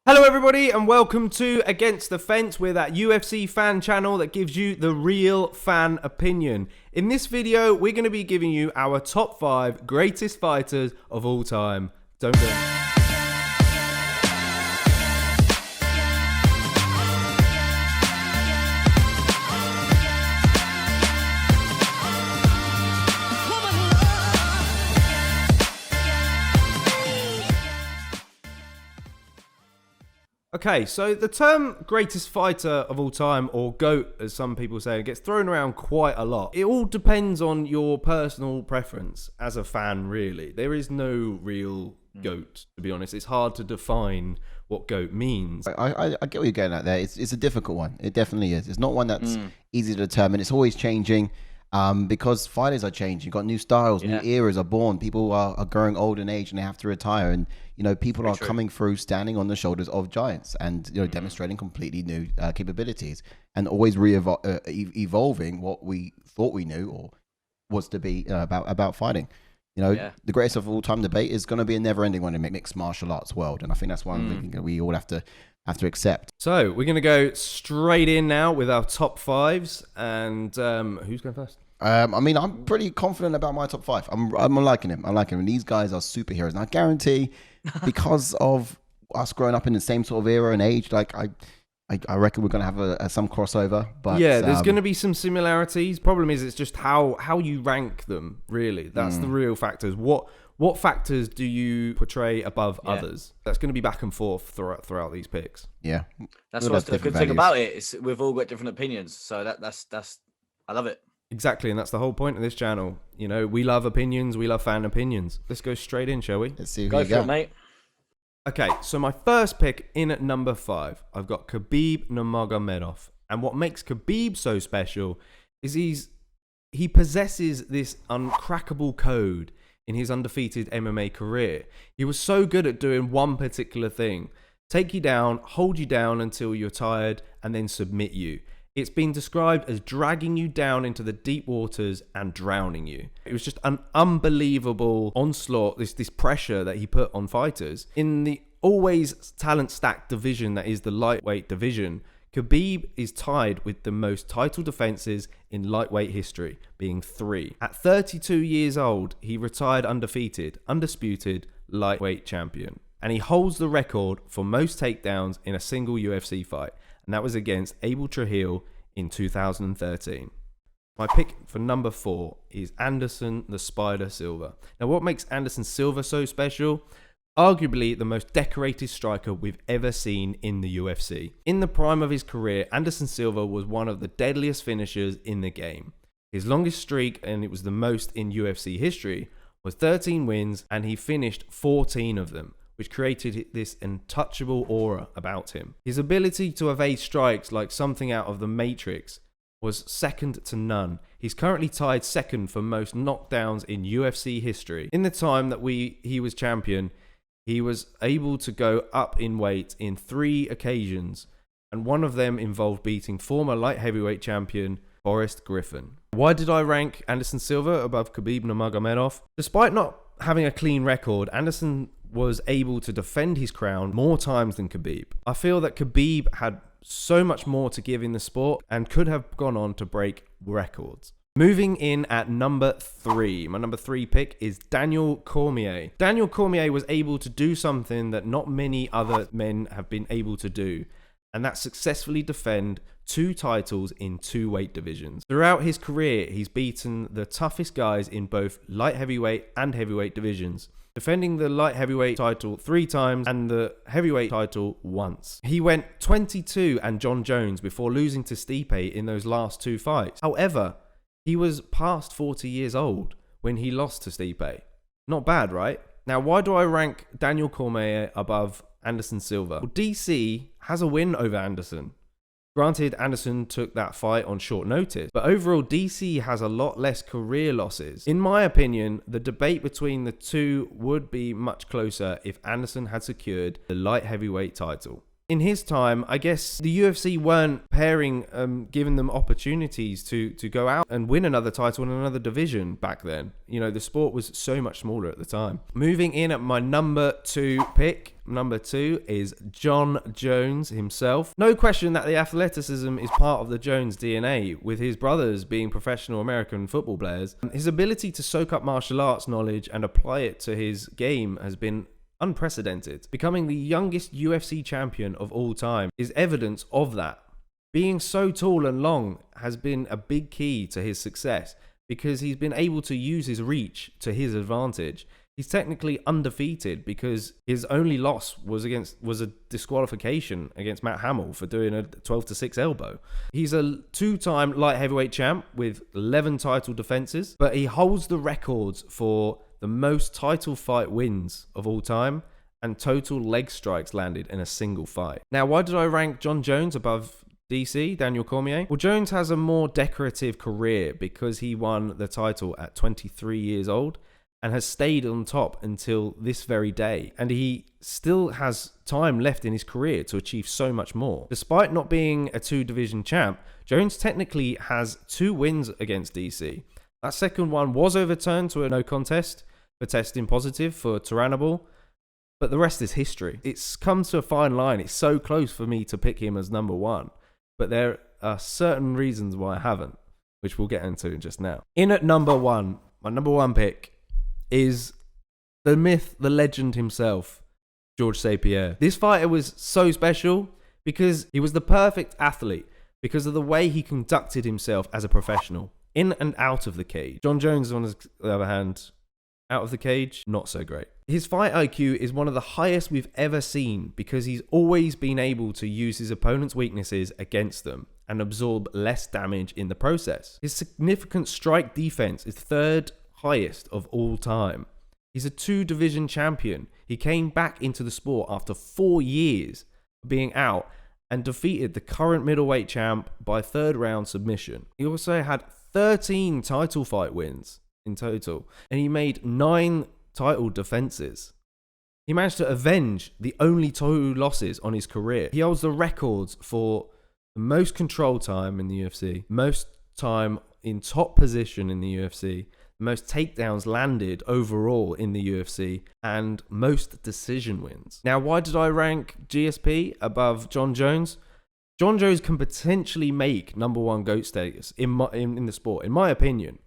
Hello everybody and welcome to Against the Fence. We're that UFC fan channel that gives you the real fan opinion. In this video, we're going to be giving you our top 5 greatest fighters of all time. Don't go. Okay, so the term greatest fighter of all time, or GOAT as some people say, gets thrown around quite a lot. It all depends on your personal preference as a fan, really. There is no real GOAT, to be honest. It's hard to define what GOAT means. I get what you're getting at there. It's a difficult one. It definitely is. It's not one that's easy to determine. It's always changing. Because fighters are changing. You've got new styles, new eras are born. People are growing old in age and they have to retire. And, people are coming through standing on the shoulders of giants and, demonstrating completely new capabilities and always evolving what we thought we knew or was to be about fighting. The greatest of all time debate is going to be a never ending one in mixed martial arts world. And I think that's one thing that we all have to accept. So we're going to go straight in now with our top 5s. And who's going first? I'm pretty confident about my top 5. I'm liking him. And these guys are superheroes. And I guarantee, because of us growing up in the same sort of era and age, I reckon we're going to have some crossover. But yeah, there's going to be some similarities. Problem is, it's just how you rank them, really. That's the real factors. What factors do you portray above others? That's going to be back and forth throughout these picks. Yeah. That's what's the good thing about it. Is we've all got different opinions. So that's I love it. Exactly, and that's the whole point of this channel. We love opinions, we love fan opinions. Let's go straight in, shall we? Let's see who Go you for got. it, mate. Okay, so my first pick in at number 5, I've got Khabib Nurmagomedov. And what makes Khabib so special is he possesses this uncrackable code in his undefeated MMA career. He was so good at doing one particular thing: take you down, hold you down until you're tired, and then submit you. It's been described as dragging you down into the deep waters and drowning you. It was just an unbelievable onslaught, this pressure that he put on fighters. In the always talent-stacked division that is the lightweight division, Khabib is tied with the most title defenses in lightweight history, being 3. At 32 years old, he retired undefeated, undisputed lightweight champion. And he holds the record for most takedowns in a single UFC fight. And that was against Abel Trujillo in 2013. My pick for number 4 is Anderson the Spider Silva. Now, what makes Anderson Silva so special? Arguably the most decorated striker we've ever seen in the UFC. In the prime of his career, Anderson Silva was one of the deadliest finishers in the game. His longest streak, and it was the most in UFC history, was 13 wins, and he finished 14 of them, which created this untouchable aura about him. His ability to evade strikes like something out of the Matrix was second to none. He's currently tied second for most knockdowns in UFC history. In the time that he was champion, he was able to go up in weight in 3 occasions, and one of them involved beating former light heavyweight champion Boris Griffin. Why did I rank Anderson Silva above Khabib Nurmagomedov? Despite not having a clean record, Anderson was able to defend his crown more times than Khabib. I feel that Khabib had so much more to give in the sport and could have gone on to break records. Moving in at number 3, my number 3 pick is Daniel Cormier. Daniel Cormier was able to do something that not many other men have been able to do, and that's successfully defend 2 titles in 2 weight divisions. Throughout his career, he's beaten the toughest guys in both light heavyweight and heavyweight divisions, defending the light heavyweight title 3 times and the heavyweight title once. He went 22 and John Jones before losing to Stipe in those last 2 fights. However, he was past 40 years old when he lost to Stipe. Not bad, right? Now, why do I rank Daniel Cormier above Anderson Silva? Well, DC has a win over Anderson. Granted, Anderson took that fight on short notice, but overall DC has a lot less career losses. In my opinion, the debate between the two would be much closer if Anderson had secured the light heavyweight title. in his time, I guess the UFC weren't giving them opportunities to go out and win another title in another division back then. You know, the sport was so much smaller at the time. Moving in at my number 2 pick. Number 2 is John Jones himself. No question that the athleticism is part of the Jones DNA, with his brothers being professional American football players. His ability to soak up martial arts knowledge and apply it to his game has been unprecedented. Becoming the youngest UFC champion of all time is evidence of that. Being so tall and long has been a big key to his success because he's been able to use his reach to his advantage. He's technically undefeated because his only loss was a disqualification against Matt Hamill for doing a 12-6 elbow. He's a 2-time light heavyweight champ with 11 title defenses, but he holds the records for the most title fight wins of all time and total leg strikes landed in a single fight. Now, why did I rank John Jones above DC, Daniel Cormier? Well, Jones has a more decorative career because he won the title at 23 years old and has stayed on top until this very day. And he still has time left in his career to achieve so much more. Despite not being a 2-division champ, Jones technically has 2 wins against DC. That second one was overturned to a no contest for testing positive for Tyrannobol, but the rest is history. It's come to a fine line. It's so close for me to pick him as number 1, but there are certain reasons why I haven't, which we'll get into just now. In at number 1, my number 1 pick is the myth, the legend himself, Georges St-Pierre. This fighter was so special because he was the perfect athlete because of the way he conducted himself as a professional, in and out of the cage. John Jones, on the other hand, out of the cage, not so great. His fight IQ is one of the highest we've ever seen because he's always been able to use his opponent's weaknesses against them and absorb less damage in the process. His significant strike defense is 3rd highest of all time. He's a 2-division champion. He came back into the sport after 4 years of being out and defeated the current middleweight champ by 3rd round submission. He also had 13 title fight wins in total, and he made 9 title defenses. He managed to avenge the only 2 losses on his career. He holds the records for the most control time in the UFC, most time in top position in the UFC, most takedowns landed overall in the UFC, and most decision wins. Now, why did I rank GSP above John Jones? John Jones can potentially make number 1 GOAT status in the sport, in my opinion,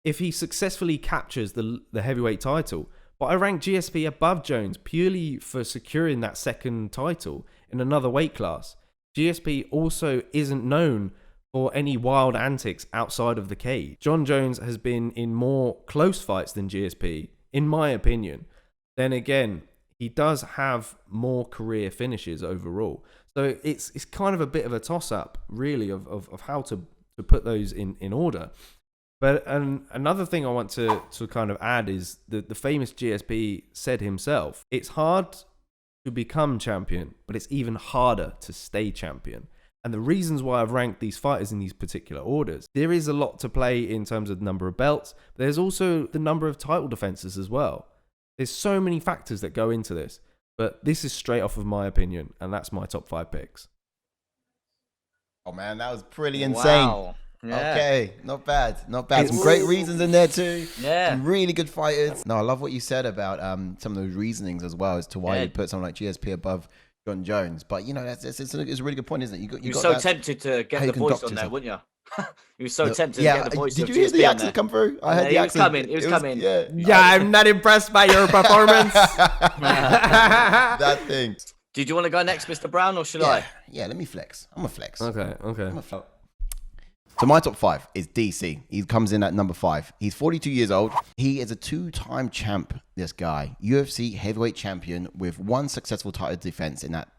if he successfully captures the heavyweight title. But I rank GSP above Jones purely for securing that second title in another weight class. GSP also isn't known for any wild antics outside of the cage. John Jones has been in more close fights than GSP, in my opinion. Then again, he does have more career finishes overall. So it's kind of a bit of a toss-up, really, of how to put those in order. But another thing I want to kind of add is that the famous GSP said himself, it's hard to become champion, but it's even harder to stay champion. And the reasons why I've ranked these fighters in these particular orders, there is a lot to play in terms of the number of belts, but there's also the number of title defenses as well. There's so many factors that go into this, but this is straight off of my opinion, and that's my top 5 picks. Oh man, that was pretty insane. Wow. Yeah. Okay, not bad. Some great reasons in there too. Yeah. Some really good fighters. No, I love what you said about some of those reasonings as well as to why you put someone like GSP above John Jones. But you know, it's a really good point, isn't it? You got so tempted to get the voice on there, wouldn't you? You were so tempted to get the voice. Did you hear the accent come through? I heard the accent. It was coming. Yeah, I'm not impressed by your performance. That thing. Did you want to go next, Mr. Brown, or should I? Yeah, let me flex. I'm a flex. Okay. So my top 5 is DC. He comes in at number 5. He's 42 years old. He is a 2-time champ, this guy. UFC heavyweight champion with 1 successful title defense in that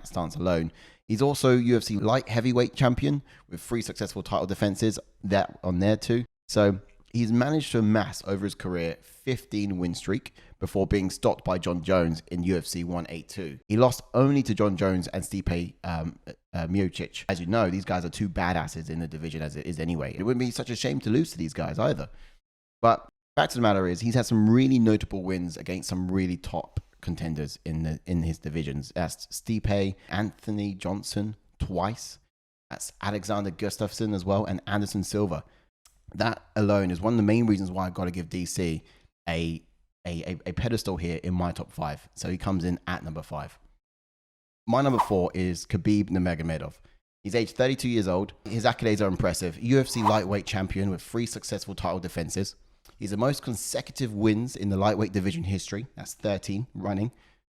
stance alone. He's also UFC light heavyweight champion with 3 successful title defenses that on there too. So he's managed to amass over his career 15 win streak before being stopped by John Jones in UFC 182. He lost only to John Jones and Stipe Miocic. As you know, these guys are 2 badasses in the division as it is anyway. It wouldn't be such a shame to lose to these guys either. But fact of the matter is, he's had some really notable wins against some really top contenders in his divisions. That's Stipe, Anthony Johnson twice. That's Alexander Gustafsson as well, and Anderson Silva. That alone is one of the main reasons why I've got to give DC a pedestal here in my top 5. So he comes in at number 5. My number 4 is Khabib Nurmagomedov. He's aged 32 years old. His accolades are impressive. UFC lightweight champion with 3 successful title defenses. He's the most consecutive wins in the lightweight division history. That's 13 running.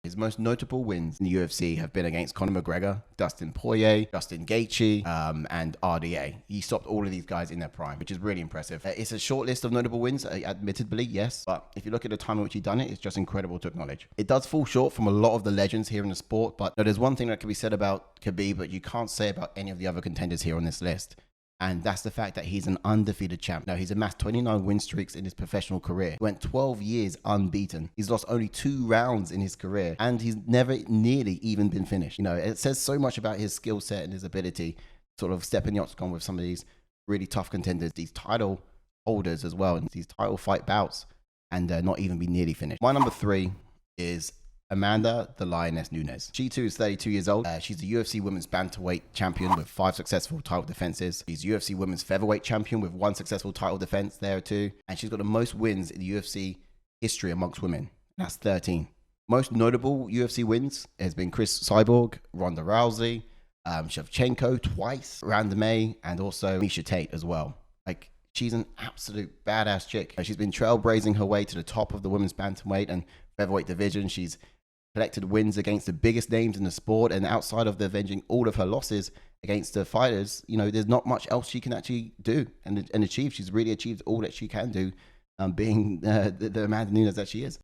His most notable wins in the UFC have been against Conor McGregor, Dustin Poirier, Justin Gaethje, and RDA. He stopped all of these guys in their prime, which is really impressive. It's a short list of notable wins, admittedly, yes. But if you look at the time in which he's done it, it's just incredible to acknowledge. It does fall short from a lot of the legends here in the sport, but there's one thing that can be said about Khabib, but you can't say about any of the other contenders here on this list. And that's the fact that he's an undefeated champ. Now, he's amassed 29 win streaks in his professional career. He went 12 years unbeaten. He's lost only 2 rounds in his career, and he's never nearly even been finished. You know, it says so much about his skill set and his ability to sort of step in the octagon with some of these really tough contenders, these title holders as well, and these title fight bouts, and not even be nearly finished. My number 3 is Amanda the Lioness Nunes. She too is 32 years old. She's the UFC Women's Bantamweight Champion with 5 successful title defenses. She's UFC Women's Featherweight Champion with 1 successful title defense there too. And she's got the most wins in the UFC history amongst women. That's 13. Most notable UFC wins has been Chris Cyborg, Ronda Rousey, Shevchenko twice, Randa May, and also Miesha Tate as well. Like, she's an absolute badass chick. She's been trailblazing her way to the top of the women's bantamweight and featherweight division. She's collected wins against the biggest names in the sport, and outside of the avenging all of her losses against the fighters, you know, there's not much else she can actually do and achieve. She's really achieved all that she can do, being the Amanda Nunes that she is.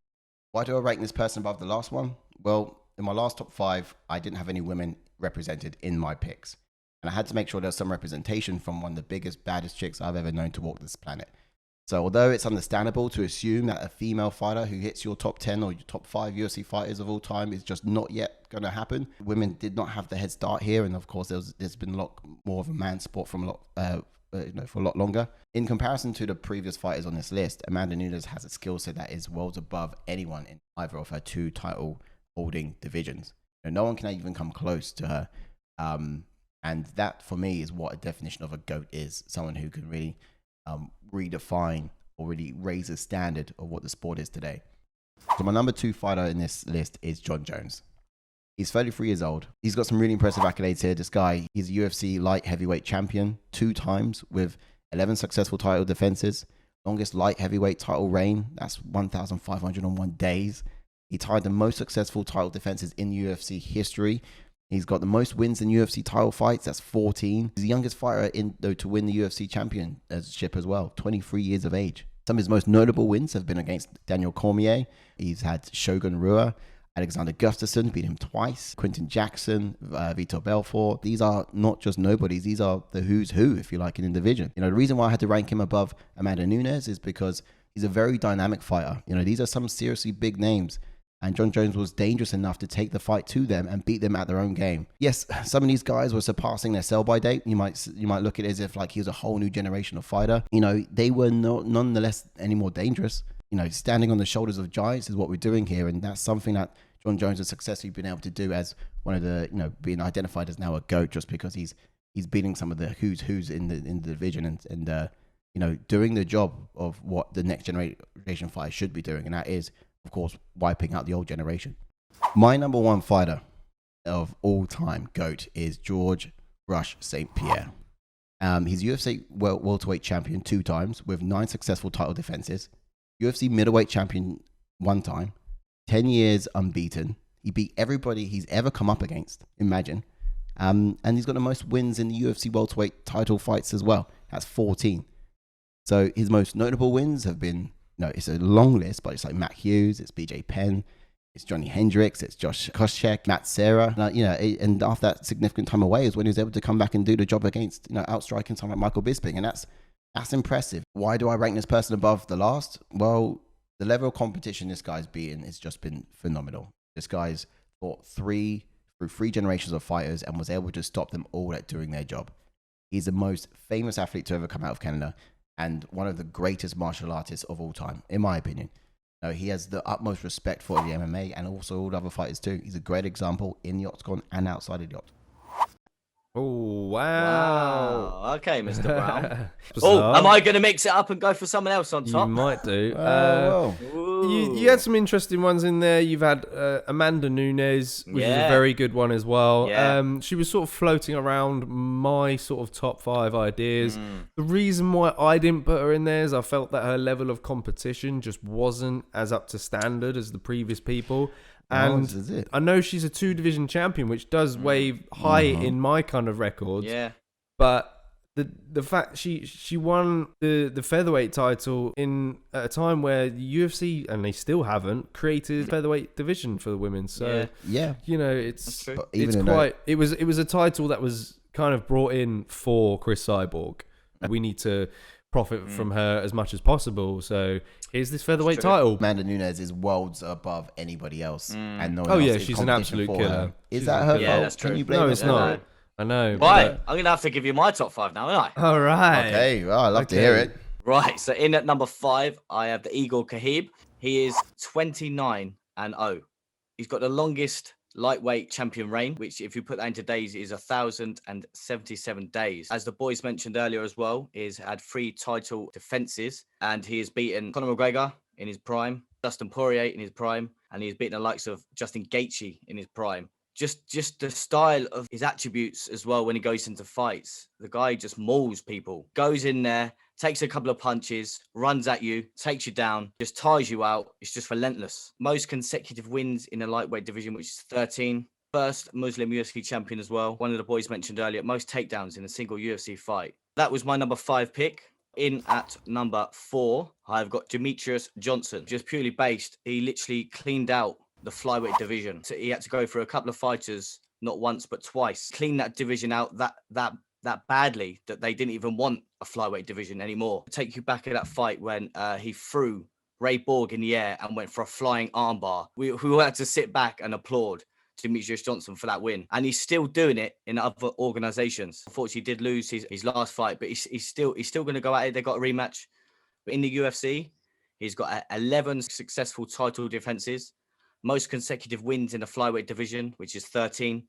Why do I rank this person above the last one? Well, in my last top 5, I didn't have any women represented in my picks, and I had to make sure there's some representation from one of the biggest, baddest chicks I've ever known to walk this planet. So although it's understandable to assume that a female fighter who hits your top 10 or your top 5 UFC fighters of all time is just not yet going to happen, women did not have the head start here. And of course, there's been a lot more of a man sport for a lot longer. In comparison to the previous fighters on this list, Amanda Nunes has a skill set that is worlds above anyone in either of her 2 title holding divisions. You know, no one can even come close to her. And that for me is what a definition of a GOAT is. Someone who can really redefine or really raise the standard of what the sport is today. So my number 2 fighter in this list is Jon Jones. He's 33 years old. He's got some really impressive accolades here. This guy, he's a UFC light heavyweight champion 2 times with 11 successful title defenses. Longest light heavyweight title reign, that's 1,501 days. He tied the most successful title defenses in UFC history. He's got the most wins in UFC title fights. That's 14. He's the youngest fighter to win the UFC championship as well, 23 years of age. Some of his most notable wins have been against Daniel Cormier. He's had Shogun Rua, Alexander Gustafsson, beat him twice, Quinton Jackson, Vitor Belfort. These are not just nobodies. These are the who's who, if you like, in the division. You know, the reason why I had to rank him above Amanda Nunes is because he's a very dynamic fighter. You know, these are some seriously big names. And Jon Jones was dangerous enough to take the fight to them and beat them at their own game. Yes, some of these guys were surpassing their sell-by date. You might look at it as if like he was a whole new generation of fighter. You know, they were nonetheless any more dangerous. You know, standing on the shoulders of giants is what we're doing here, and that's something that Jon Jones has successfully been able to do as one of the, you know, being identified as now a GOAT just because he's beating some of the who's in the division and you know, doing the job of what the next generation fighter should be doing, and that is, of course, wiping out the old generation. My number 1 fighter of all time GOAT is George Rush St. Pierre. He's UFC welterweight champion 2 times with 9 successful title defenses. UFC middleweight champion 1 time. 10 years unbeaten. He beat everybody he's ever come up against. Imagine. And he's got the most wins in the UFC welterweight title fights as well. That's 14. So his most notable wins have been, no, it's a long list, but it's like Matt Hughes, it's BJ Penn, it's Johnny Hendricks, it's Josh Koscheck, Matt Serra. You know, and after that significant time away is when he was able to come back and do the job against, you know, outstriking someone like Michael Bisping, and that's impressive. Why do I rank this person above the last? Well, the level of competition this guy's beaten has just been phenomenal. This guy's fought through 3 generations of fighters and was able to stop them all at doing their job. He's the most famous athlete to ever come out of Canada, and one of the greatest martial artists of all time, in my opinion. No, he has the utmost respect for the MMA and also all the other fighters too. He's a great example in the octagon and outside of the octagon. Oh, wow. Wow. Okay, Mr. Brown. Bizarre. Am I going to mix it up and go for someone else on You top? might do. Well. You had some interesting ones in there. You've had Amanda Nunes, which is a very good one as well. Yeah. She was sort of floating around my sort of top 5 ideas. The reason why I didn't put her in there is I felt that her level of competition just wasn't as up to standard as the previous people. And I know she's a 2-division champion, which does weigh high in my kind of records. Yeah. But the fact she won the featherweight title in at a time where the UFC, and they still haven't, created a featherweight division for the women. So yeah, you know, it's quite it was a title that was kind of brought in for Chris Cyborg. We need to profit from her as much as possible. So here's this featherweight title. Amanda Nunes is worlds above anybody else, and no one Oh else yeah, is she's an competition absolute for killer. her. Is that her fault? Yeah, that's true. Can you blame No, her it's for not. that? I know. Right. I'm going to have to give you my top 5 now, aren't I? All right. Okay, well, I love to hear it. Right. So in at number 5, I have the Eagle Khabib. He is 29-0. He's got the longest lightweight champion reign, which if you put that into days is 1,077 days. As the boys mentioned earlier as well, he's had 3 title defenses, and he has beaten Conor McGregor in his prime, Dustin Poirier in his prime, and he's beaten the likes of Justin Gaethje in his prime. Just the style of his attributes as well when he goes into fights. The guy just mauls people, goes in there, takes a couple of punches, runs at you, takes you down, just tires you out. It's just relentless. Most consecutive wins in the lightweight division, which is 13. First Muslim UFC champion as well. One of the boys mentioned earlier, most takedowns in a single UFC fight. That was my number 5 pick. In at number 4, I've got Demetrius Johnson. Just purely based, he literally cleaned out the flyweight division. So he had to go for a couple of fighters, not once but twice, clean that division out that badly that they didn't even want a flyweight division anymore. Take you back at that fight when he threw Ray Borg in the air and went for a flying armbar. We had to sit back and applaud Demetrius Johnson for that win, and he's still doing it in other organizations. Unfortunately, he did lose his last fight, but he's still going to go at it. They got a rematch, but in the UFC, he's got 11 successful title defenses. Most consecutive wins in the flyweight division, which is 13.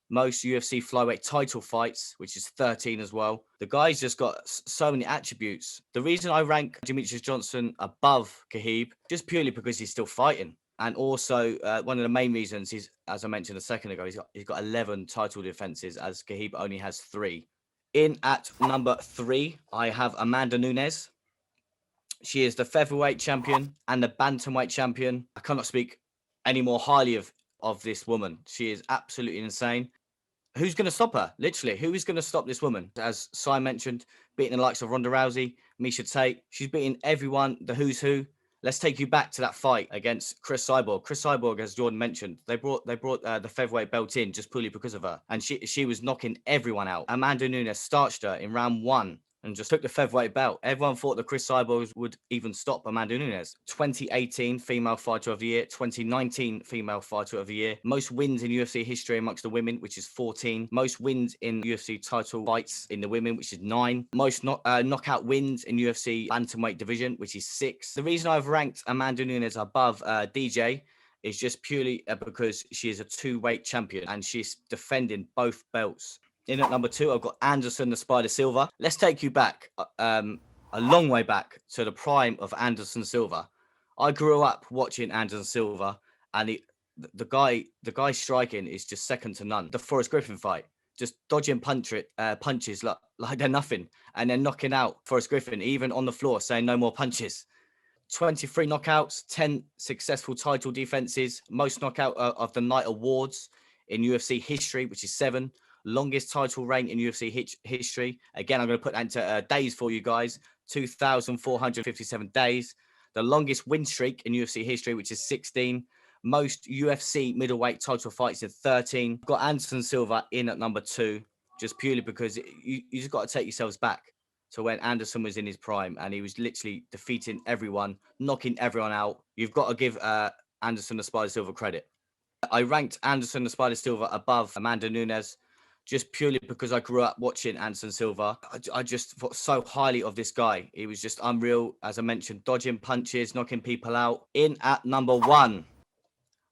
Most UFC flyweight title fights, which is 13 as well. The guy's just got so many attributes. The reason I rank Demetrius Johnson above Khabib, just purely because he's still fighting. And also, one of the main reasons is, as I mentioned a second ago, he's got 11 title defenses, as Khabib only has 3. In at number 3, I have Amanda Nunes. She is the featherweight champion and the bantamweight champion. I cannot speak any more highly of this woman. She is absolutely insane. Who's going to stop her? Literally, who is going to stop this woman? As Si mentioned, beating the likes of Ronda Rousey, Miesha Tate. She's beating everyone, the who's who. Let's take you back to that fight against Chris Cyborg. Chris Cyborg, as Jordan mentioned, they brought the featherweight belt in just purely because of her, and she was knocking everyone out. Amanda Nunes starched her in round 1 and just took the featherweight belt. Everyone thought that Chris Cyborg would even stop Amanda Nunes. 2018 Female Fighter of the Year, 2019 Female Fighter of the Year. Most wins in UFC history amongst the women, which is 14. Most wins in UFC title fights in the women, which is 9. Most knockout wins in UFC bantamweight division, which is 6. The reason I've ranked Amanda Nunes above DJ is just purely because she is a 2-weight champion and she's defending both belts. In at number 2, I've got Anderson the Spider Silva. Let's take you back a long way back to the prime of Anderson Silva. I grew up watching Anderson Silva, and the guy striking is just second to none. The Forrest Griffin fight, just dodging punches like they're nothing, and then knocking out Forrest Griffin even on the floor, saying no more punches. 23 knockouts, 10 successful title defenses, most knockout of the night awards in UFC history, which is 7. Longest title reign in UFC history. Again, I'm going to put that into days for you guys. 2,457 days. The longest win streak in UFC history, which is 16. Most UFC middleweight title fights in 13. Got Anderson Silva in at number 2, just purely because you just got to take yourselves back to when Anderson was in his prime and he was literally defeating everyone, knocking everyone out. You've got to give Anderson the Spider Silva credit. I ranked Anderson the Spider Silva above Amanda Nunes just purely because I grew up watching Anderson Silva. I just thought so highly of this guy. He was just unreal, as I mentioned, dodging punches, knocking people out. In at number 1,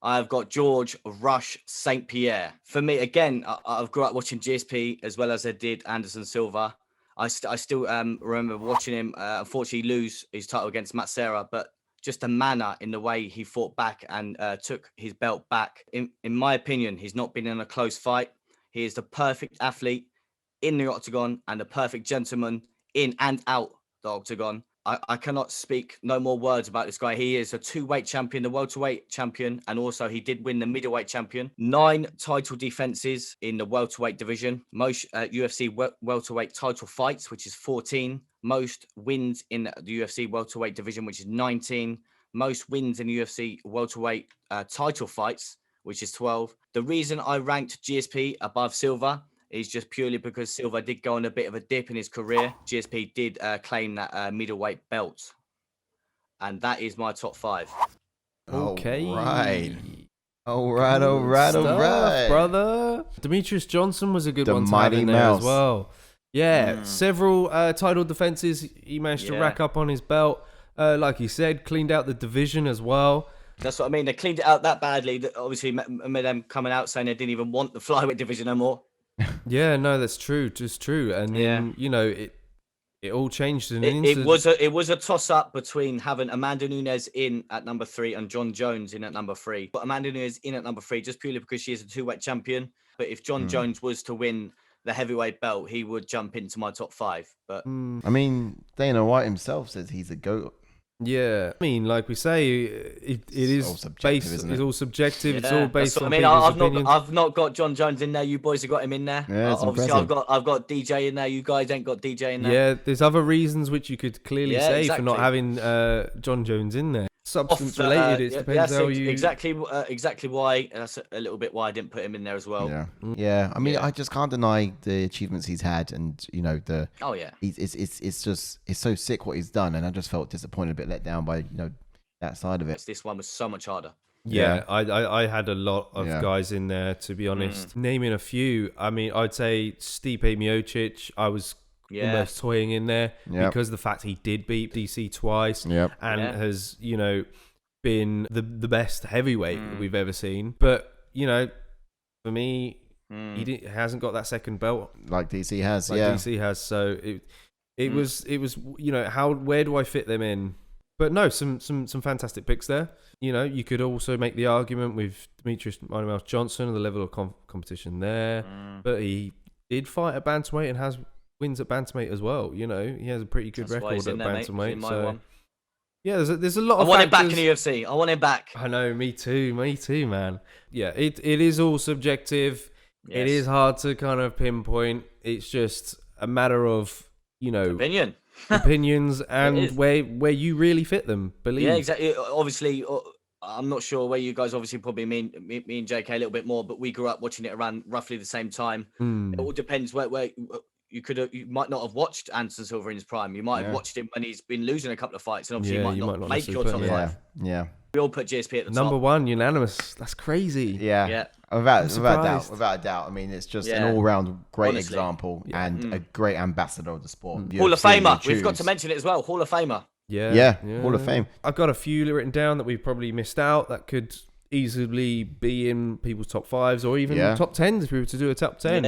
I've got George Rush St. Pierre. For me, again, I've grew up watching GSP as well as I did Anderson Silva. I still remember watching him, unfortunately, lose his title against Matt Serra, but just the manner in the way he fought back and took his belt back. In my opinion, he's not been in a close fight. He is the perfect athlete in the octagon and the perfect gentleman in and out the octagon. I cannot speak no more words about this guy. He is a 2-weight champion, the welterweight champion, and also he did win the middleweight champion. 9 title defenses in the welterweight division. Most UFC welterweight title fights, which is 14. Most wins in the UFC welterweight division, which is 19. Most wins in the UFC welterweight title fights, which is 12. The reason I ranked GSP above Silva is just purely because Silva did go on a bit of a dip in his career. GSP did claim that middleweight belt. And that is my top 5. Okay. All right, brother. Demetrius Johnson was a good The one to have in Mighty there Mouse. as well. Yeah, several title defenses he managed to rack up on his belt. Like he said, cleaned out the division as well. That's what I mean. They cleaned it out that badly that obviously made them coming out saying they didn't even want the flyweight division no more. Yeah, no, that's true. Just true. And then, you know, it all changed in an It instant. it was a toss up between having Amanda Nunes in at number 3 and John Jones in at number 3. But Amanda Nunes in at number 3 just purely because she is a 2-weight champion. But if John Jones was to win the heavyweight belt, he would jump into my top 5. But I mean, Dana White himself says he's a GOAT. Yeah, I mean, like we say, it is all subjective, based. isn't It's it? all subjective. It's yeah, all based that's on what I mean. people's I've opinions. not got John Jones in there. You boys have got him in there. Yeah, it's obviously impressive. I've got DJ in there. You guys ain't got DJ in there. Yeah, there's other reasons which you could clearly Yeah, say for not exactly. having John Jones in there. Substance related, it depends that's how you... exactly why. That's a little bit why I didn't put him in there as well. Yeah. I mean, I just can't deny the achievements he's had, and you know Oh yeah. It's so sick what he's done, and I just felt disappointed, a bit let down by that side of it. This one was so much harder. Yeah, I had a lot of guys in there, to be honest. Naming a few, I mean, I'd say Stipe Miocic, I was almost toying in there because of the fact he did beat DC twice and has, been the best heavyweight that we've ever seen. But, for me, he hasn't got that second belt like DC has. DC has. So it was, where do I fit them in? But no, some fantastic picks there. You could also make the argument with Demetrius Mighty Mouse Johnson and the level of competition there. But he did fight at bantamweight and has wins at bantamweight as well. He has a pretty good record at bantamweight. So yeah, there's a lot of. I want him back in the UFC. I want him back. I know, me too, man. Yeah, it is all subjective. Yes. It is hard to kind of pinpoint. It's just a matter of opinions and where you really fit them. Believe. Yeah, exactly. Obviously, I'm not sure where you guys. Obviously, probably me and JK a little bit more, but we grew up watching it around roughly the same time. It all depends where you might not have watched Anderson Silva in his prime. You might have watched him when he's been losing a couple of fights, and obviously you might not make your top 5. Yeah. We all put GSP at the Number top. 1, unanimous. That's crazy. Yeah. Without a doubt. I mean, it's just an all-round great example and a great ambassador of the sport. Hall of Famer. We've got to mention it as well. Hall of Famer. Yeah. Hall of Fame. I've got a few written down that we've probably missed out that could easily be in people's top 5s or even top 10s if we were to do a top 10.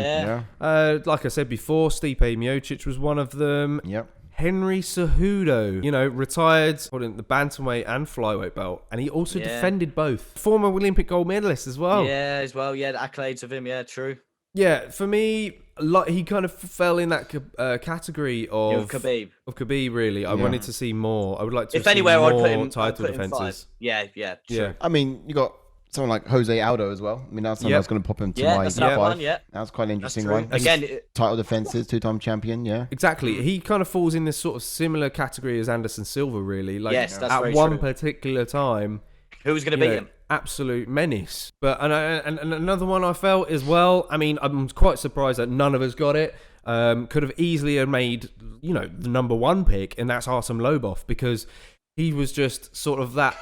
Like I said before, Stipe Miocic was one of them. Yep. Henry Cejudo, retired holding the bantamweight and flyweight belt, and he also defended both. Former Olympic gold medalist as well. Yeah, as well. Yeah, the accolades of him. Yeah, true. Yeah, for me, he kind of fell in that category of Khabib. Of Khabib, really. I wanted to see more. I would like to If see anywhere, more I'd put him title I'd put him defenses. 5. Yeah, true. I mean, you got someone like Jose Aldo as well. I mean, that's someone I was going to pop him to my that's top 5. one, yeah. That was quite an interesting That's true. one. Again, title defenses, 2-time champion, Exactly. He kind of falls in this sort of similar category as Anderson Silva, really. Like, yes, that's at very one true. particular time, Who was going to beat him? Absolute menace. But and another one I felt as well. I mean, I'm quite surprised that none of us got it. Could have easily have made the number 1 pick, and that's Artem Lobov, because he was just sort of that.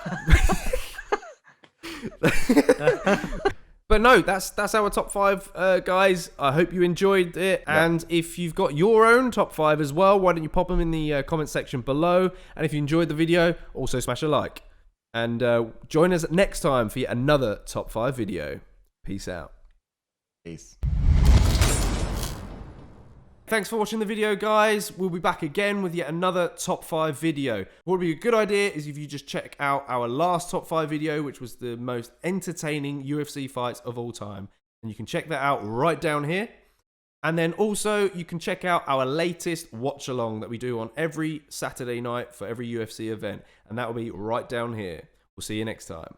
But no, that's our top 5, guys. I hope you enjoyed it. Yeah. And if you've got your own top 5 as well, why don't you pop them in the comment section below? And if you enjoyed the video, also smash a like. And join us next time for yet another top 5 video. Peace out. Peace. Thanks for watching the video, guys. We'll be back again with yet another top 5 video. What would be a good idea is if you just check out our last top 5 video, which was the most entertaining UFC fights of all time. And you can check that out right down here. And then also you can check out our latest watch along that we do on every Saturday night for every UFC event. And that will be right down here. We'll see you next time.